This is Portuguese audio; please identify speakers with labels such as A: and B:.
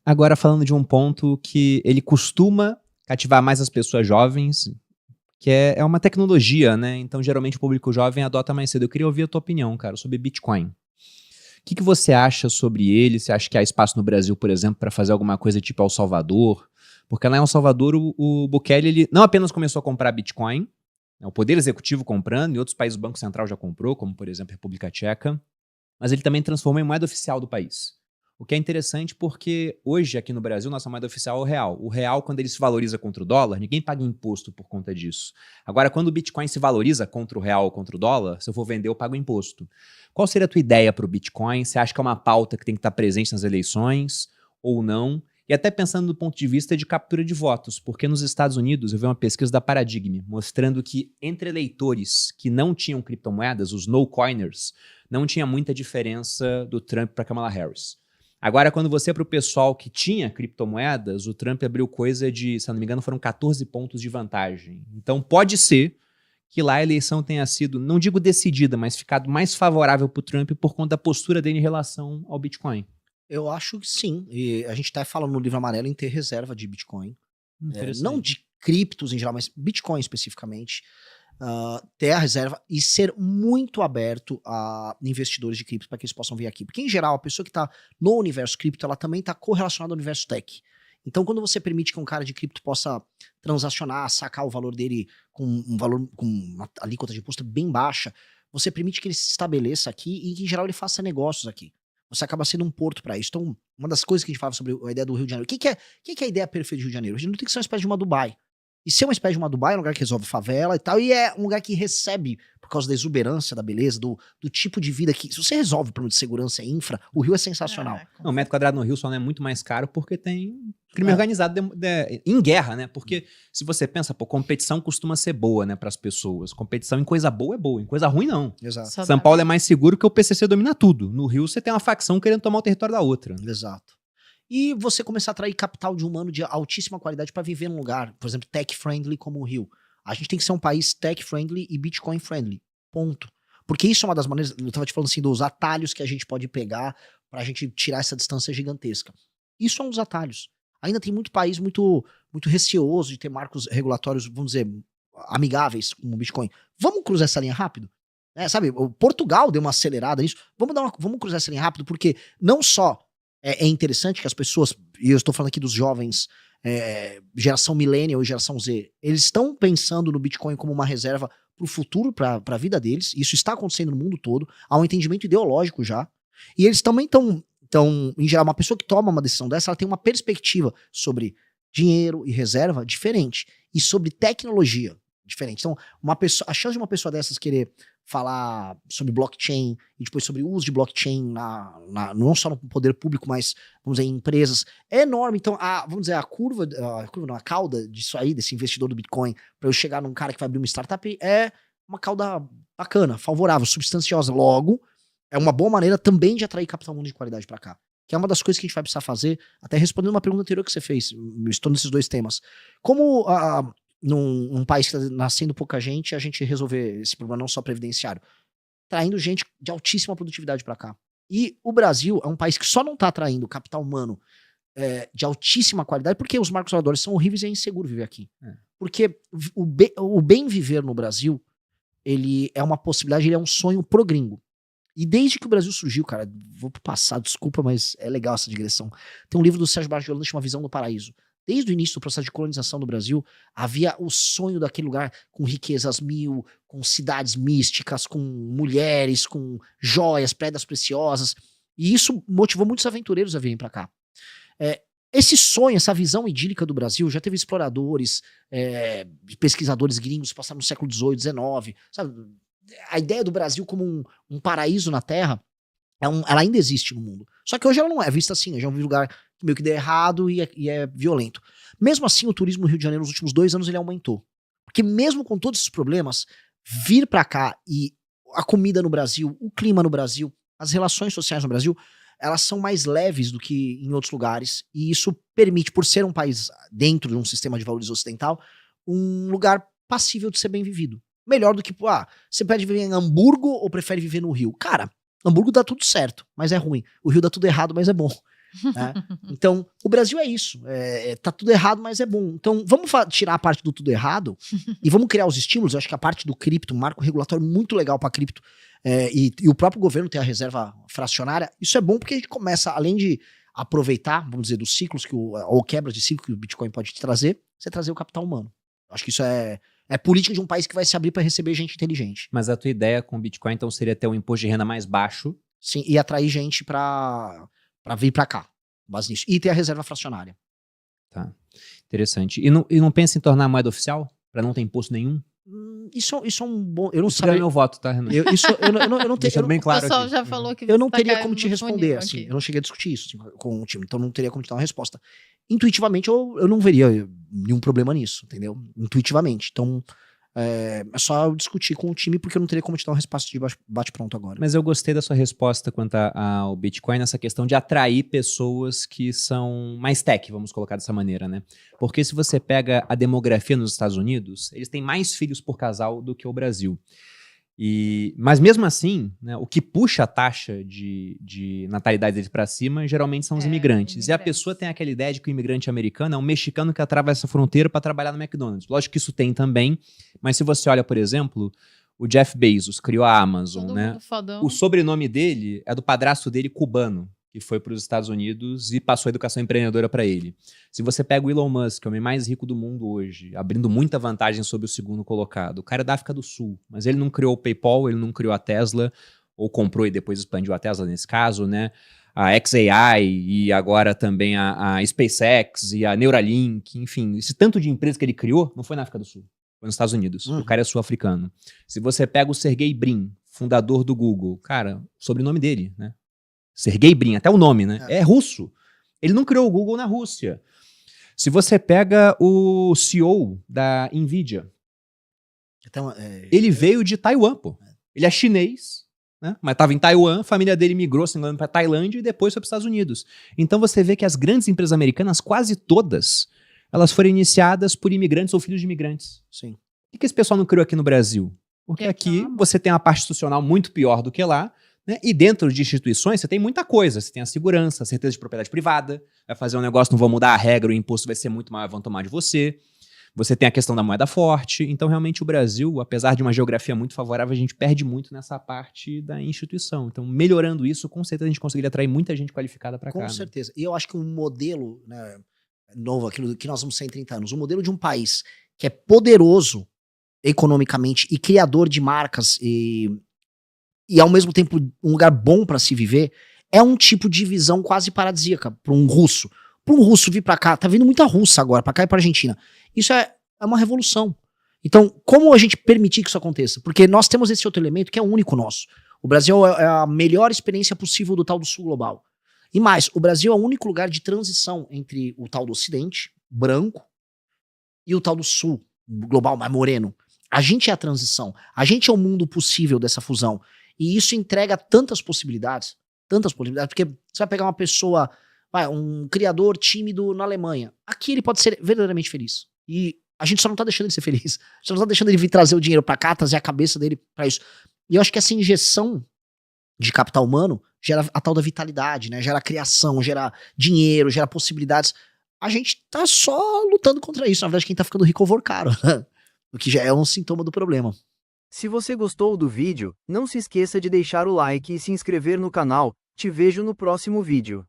A: Agora falando de um ponto que ele costuma cativar mais as pessoas jovens, que é uma tecnologia, né? Então geralmente o público jovem adota mais cedo. Eu queria ouvir a tua opinião, cara, sobre Bitcoin. O que você acha sobre ele? Você acha que há espaço no Brasil, por exemplo, para fazer alguma coisa tipo El Salvador? Porque lá em El Salvador o Bukele ele não apenas começou a comprar Bitcoin, né, o Poder Executivo comprando, em outros países o Banco Central já comprou, como por exemplo a República Tcheca, mas ele também transformou em moeda oficial do país. O que é interessante porque hoje aqui no Brasil nossa moeda oficial é o real. O real, quando ele se valoriza contra o dólar, ninguém paga imposto por conta disso. Agora, quando o Bitcoin se valoriza contra o real ou contra o dólar, se eu for vender, eu pago imposto. Qual seria a tua ideia para o Bitcoin? Você acha que é uma pauta que tem que estar presente nas eleições ou não? E até pensando do ponto de vista de captura de votos, porque nos Estados Unidos eu vi uma pesquisa da Paradigm mostrando que entre eleitores que não tinham criptomoedas, os no-coiners, não tinha muita diferença do Trump para Kamala Harris. Agora, quando você é para o pessoal que tinha criptomoedas, o Trump abriu coisa de, se eu não me engano, foram 14 pontos de vantagem. Então pode ser que lá a eleição tenha sido, não digo decidida, mas ficado mais favorável para o Trump por conta da postura dele em relação ao Bitcoin.
B: Eu acho que sim. E a gente até fala no livro amarelo em ter reserva de Bitcoin. Não de criptos em geral, mas Bitcoin especificamente. Ter a reserva e ser muito aberto a investidores de cripto para que eles possam vir aqui. Porque, em geral, a pessoa que está no universo cripto, ela também está correlacionada ao universo tech. Então, quando você permite que um cara de cripto possa transacionar, sacar o valor dele com um valor, com uma alíquota de imposto bem baixa, você permite que ele se estabeleça aqui e que, em geral, ele faça negócios aqui. Você acaba sendo um porto para isso. Então, uma das coisas que a gente fala sobre a ideia do Rio de Janeiro. O que é a ideia perfeita do Rio de Janeiro? O Rio de Janeiro tem que ser uma espécie de uma Dubai. E ser uma espécie de uma Dubai é um lugar que resolve favela e tal, e é um lugar que recebe, por causa da exuberância, da beleza, do tipo de vida que... Se você resolve o problema de segurança e infra, o Rio é sensacional.
A: Não, o metro quadrado no Rio só não é muito mais caro porque tem crime organizado em guerra, né? Porque se você pensa, pô, competição costuma ser boa, né, para as pessoas. Competição em coisa boa é boa, em coisa ruim não.
B: Exato.
A: São Paulo é mais seguro que o PCC domina tudo. No Rio você tem uma facção querendo tomar o território da outra.
B: Exato. E você começar a atrair capital de humano de altíssima qualidade para viver num lugar, por exemplo, tech-friendly como o Rio. A gente tem que ser um país tech-friendly e Bitcoin-friendly. Ponto. Porque isso é uma das maneiras, eu tava te falando assim, dos atalhos que a gente pode pegar pra gente tirar essa distância gigantesca. Isso é um dos atalhos. Ainda tem muito país muito receoso de ter marcos regulatórios, vamos dizer, amigáveis com o Bitcoin. Vamos cruzar essa linha rápido? Sabe, o Portugal deu uma acelerada nisso. Vamos cruzar essa linha rápido, porque não só é interessante que as pessoas, e eu estou falando aqui dos jovens, geração millennial e geração Z, eles estão pensando no Bitcoin como uma reserva para o futuro, para a vida deles. Isso está acontecendo no mundo todo. Há um entendimento ideológico já. E eles também estão, em geral, uma pessoa que toma uma decisão dessa, ela tem uma perspectiva sobre dinheiro e reserva diferente. E sobre tecnologia diferente. Então, a chance de uma pessoa dessas querer falar sobre blockchain e depois sobre o uso de blockchain não só no poder público, mas, vamos dizer, em empresas, é enorme. Então, vamos dizer, a cauda disso aí, desse investidor do Bitcoin, para eu chegar num cara que vai abrir uma startup, é uma cauda bacana, favorável, substanciosa. Logo, é uma boa maneira também de atrair capital humano de qualidade para cá. Que é uma das coisas que a gente vai precisar fazer, até respondendo uma pergunta anterior que você fez, estou nesses dois temas. Como num país que está nascendo pouca gente, a gente resolver esse problema não só previdenciário, traindo gente de altíssima produtividade para cá. E o Brasil é um país que só não está atraindo capital humano de altíssima qualidade porque os marcos reguladores são horríveis e é inseguro viver aqui. Porque o bem viver no Brasil, ele é uma possibilidade, ele é um sonho pro gringo. E desde que o Brasil surgiu, cara, vou pro passado, desculpa, mas é legal essa digressão. Tem um livro do Sérgio Barros de Holanda que chama Visão do Paraíso. Desde o início do processo de colonização do Brasil, havia o sonho daquele lugar com riquezas mil, com cidades místicas, com mulheres, com joias, pedras preciosas. E isso motivou muitos aventureiros a virem para cá. Esse sonho, essa visão idílica do Brasil, já teve exploradores, pesquisadores gringos que passaram no século XVIII, XIX. Sabe? A ideia do Brasil como um paraíso na Terra, ela ainda existe no mundo. Só que hoje ela não é vista assim, hoje é um lugar que meio que deu errado e é violento. Mesmo assim, o turismo no Rio de Janeiro nos últimos 2 anos ele aumentou. Porque mesmo com todos esses problemas, vir pra cá e a comida no Brasil, o clima no Brasil, as relações sociais no Brasil, elas são mais leves do que em outros lugares. E isso permite, por ser um país dentro de um sistema de valores ocidental, um lugar passível de ser bem vivido. Melhor do que, você prefere viver em Hamburgo ou prefere viver no Rio? Cara, Hamburgo dá tudo certo, mas é ruim. O Rio dá tudo errado, mas é bom. né? Então, o Brasil é isso. Tá tudo errado, mas é bom. Então, vamos tirar a parte do tudo errado e vamos criar os estímulos. Eu acho que a parte do cripto, um marco regulatório muito legal para cripto, e o próprio governo ter a reserva fracionária, isso é bom porque a gente começa, além de aproveitar, vamos dizer, dos ciclos ou quebras de ciclo que o Bitcoin pode te trazer, você trazer o capital humano. Eu acho que isso é política de um país que vai se abrir para receber gente inteligente.
A: Mas a tua ideia com o Bitcoin, então, seria ter um imposto de renda mais baixo.
B: Sim, e atrair gente para vir para cá, base nisso. E ter a reserva fracionária.
A: Tá, interessante. E não pensa em tornar a moeda oficial? Para não ter imposto nenhum?
B: Isso é um bom... Eu não
A: sei. Isso é meu voto, tá, Renan?
B: Eu não tenho...
A: bem claro
C: o pessoal
A: aqui.
C: já falou que
B: eu não
C: tá
B: teria
C: caindo
B: como te
C: no
B: responder,
C: funil
B: assim.
C: aqui.
B: Eu não cheguei a discutir isso assim, com o time, então não teria como te dar uma resposta. Intuitivamente, eu não veria nenhum problema nisso, entendeu? Intuitivamente. Então, é só eu discutir com o time, porque eu não teria como te dar uma resposta de bate-pronto agora.
A: Mas eu gostei da sua resposta quanto ao Bitcoin, nessa questão de atrair pessoas que são mais tech, vamos colocar dessa maneira, né? Porque se você pega a demografia nos Estados Unidos, eles têm mais filhos por casal do que o Brasil. Mas mesmo assim, né, o que puxa a taxa de natalidade deles para cima geralmente são os imigrantes. E a pessoa tem aquela ideia de que o imigrante americano é um mexicano que atravessa a fronteira para trabalhar no McDonald's. Lógico que isso tem também, mas se você olha, por exemplo, o Jeff Bezos criou a Amazon, né? O sobrenome dele é do padrasto dele cubano, que foi para os Estados Unidos e passou a educação empreendedora para ele. Se você pega o Elon Musk, o homem mais rico do mundo hoje, abrindo muita vantagem sobre o segundo colocado, o cara é da África do Sul, mas ele não criou o PayPal, ele não criou a Tesla, ou comprou e depois expandiu a Tesla nesse caso, né? A XAI e agora também a SpaceX e a Neuralink, enfim, esse tanto de empresa que ele criou não foi na África do Sul, foi nos Estados Unidos. O cara é sul-africano. Se você pega o Sergey Brin, fundador do Google, cara, sobrenome dele, né? Sergey Brin, até o nome, né? É russo. Ele não criou o Google na Rússia. Se você pega o CEO da NVIDIA, então, ele veio de Taiwan, pô. Ele é chinês, né? Mas estava em Taiwan, a família dele migrou, se não me engano, para Tailândia e depois foi para os Estados Unidos. Então você vê que as grandes empresas americanas, quase todas, elas foram iniciadas por imigrantes ou filhos de imigrantes.
B: Sim.
A: Por que esse pessoal não criou aqui no Brasil? Porque aqui você tem uma parte institucional muito pior do que lá, né? E dentro de instituições você tem muita coisa. Você tem a segurança, a certeza de propriedade privada. Vai fazer um negócio, não vão mudar a regra, o imposto vai ser muito maior, vão tomar de você. Você tem a questão da moeda forte. Então, realmente, o Brasil, apesar de uma geografia muito favorável, a gente perde muito nessa parte da instituição. Então, melhorando isso, com certeza a gente conseguiria atrair muita gente qualificada para cá.
B: Com certeza. E eu acho que um modelo, né, novo, aquilo que nós vamos ser em 30 anos, um modelo de um país que é poderoso economicamente e criador de marcas e ao mesmo tempo um lugar bom para se viver, é um tipo de visão quase paradisíaca para um russo. Para um russo vir para cá, tá vindo muita russa agora, para cá e para Argentina. Isso é uma revolução. Então, como a gente permitir que isso aconteça? Porque nós temos esse outro elemento que é único nosso. O Brasil é a melhor experiência possível do tal do Sul Global. E mais, o Brasil é o único lugar de transição entre o tal do Ocidente, branco, e o tal do Sul Global, mais moreno. A gente é a transição. A gente é o mundo possível dessa fusão. E isso entrega tantas possibilidades, porque você vai pegar uma pessoa, um criador tímido na Alemanha. Aqui ele pode ser verdadeiramente feliz. E a gente só não tá deixando ele ser feliz. A gente não tá deixando ele vir trazer o dinheiro pra cá, trazer a cabeça dele pra isso. E eu acho que essa injeção de capital humano gera a tal da vitalidade, né? Gera criação, gera dinheiro, gera possibilidades. A gente tá só lutando contra isso. Na verdade, quem tá ficando rico é o Vorcaro, né? O que já é um sintoma do problema.
D: Se você gostou do vídeo, não se esqueça de deixar o like e se inscrever no canal. Te vejo no próximo vídeo.